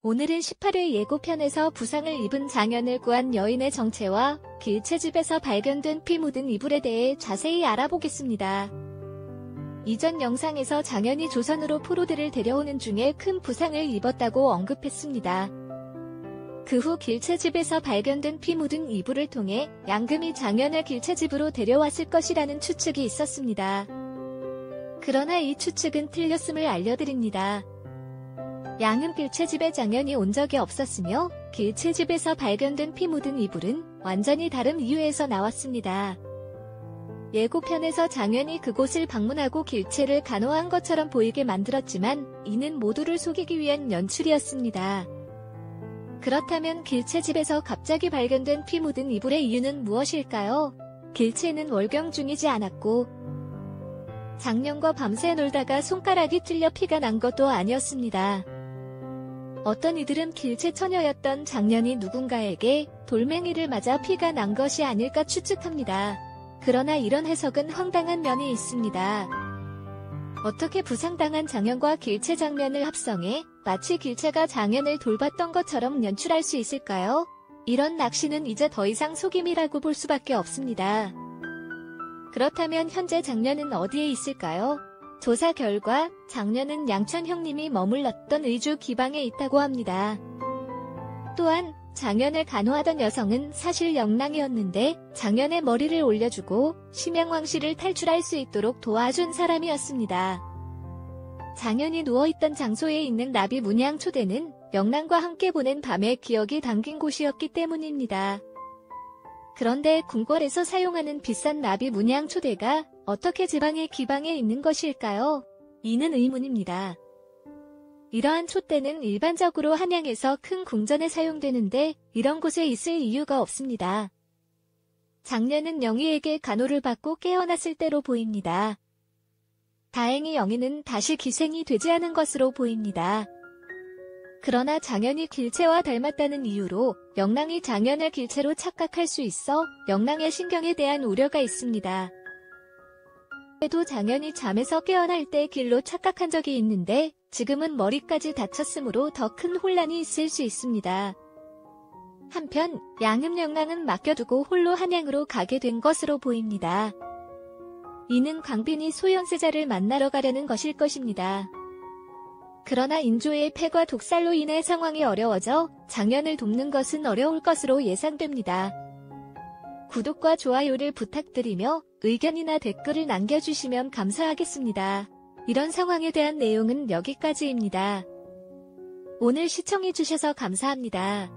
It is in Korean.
오늘은 18회 예고편에서 부상을 입은 장현을 구한 여인의 정체와 길채집에서 발견된 피 묻은 이불에 대해 자세히 알아보겠습니다. 이전 영상에서 장현이 조선으로 포로들을 데려오는 중에 큰 부상을 입었다고 언급했습니다. 그 후 길채집에서 발견된 피 묻은 이불을 통해 양금이 장현을 길채집으로 데려왔을 것이라는 추측이 있었습니다. 그러나 이 추측은 틀렸음을 알려드립니다. 양은 길채집에 장현이 온 적이 없었으며 길채집에서 발견된 피 묻은 이불은 완전히 다른 이유에서 나왔습니다. 예고편에서 장현이 그곳을 방문하고 길채를 간호한 것처럼 보이게 만들었지만 이는 모두를 속이기 위한 연출이었습니다. 그렇다면 길채집에서 갑자기 발견된 피 묻은 이불의 이유는 무엇일까요? 길채는 월경 중이지 않았고 장년과 밤새 놀다가 손가락이 찔려 피가 난 것도 아니었습니다. 어떤 이들은 길채 처녀였던 장년이 누군가에게 돌멩이를 맞아 피가 난 것이 아닐까 추측합니다. 그러나 이런 해석은 황당한 면이 있습니다. 어떻게 부상당한 장현과 길채 장면을 합성해 마치 길채가 장현을 돌봤던 것처럼 연출할 수 있을까요? 이런 낚시는 이제 더 이상 속임이라고 볼 수밖에 없습니다. 그렇다면 현재 장년은 어디에 있을까요? 조사 결과 장년은 양천 형님이 머물렀던 의주 기방에 있다고 합니다. 또한 장년을 간호하던 여성은 사실 영랑이었는데 장년의 머리를 올려주고 심양왕씨를 탈출할 수 있도록 도와준 사람이었습니다. 장년이 누워있던 장소에 있는 나비 문양 초대는 영랑과 함께 보낸 밤의 기억이 담긴 곳이었기 때문입니다. 그런데 궁궐에서 사용하는 비싼 나비 문양 초대가 어떻게 지방의 기방에 있는 것일까요? 이는 의문입니다. 이러한 촛대는 일반적으로 한양에서 큰 궁전에 사용되는데 이런 곳에 있을 이유가 없습니다. 장년은 영희에게 간호를 받고 깨어났을 때로 보입니다. 다행히 영희는 다시 기생이 되지 않은 것으로 보입니다. 그러나 장현이 길채와 닮았다는 이유로 영랑이 장현을 길채로 착각할 수 있어 영랑의 신경에 대한 우려가 있습니다. 그래도 장현이 잠에서 깨어날 때 길로 착각한 적이 있는데 지금은 머리까지 다쳤으므로 더 큰 혼란이 있을 수 있습니다. 한편 양음 영랑은 맡겨두고 홀로 한양으로 가게 된 것으로 보입니다. 이는 광빈이 소현세자를 만나러 가려는 것일 것입니다. 그러나 인조의 패과 독살로 인해 상황이 어려워져 장현을 돕는 것은 어려울 것으로 예상됩니다. 구독과 좋아요를 부탁드리며 의견이나 댓글을 남겨주시면 감사하겠습니다. 이런 상황에 대한 내용은 여기까지입니다. 오늘 시청해주셔서 감사합니다.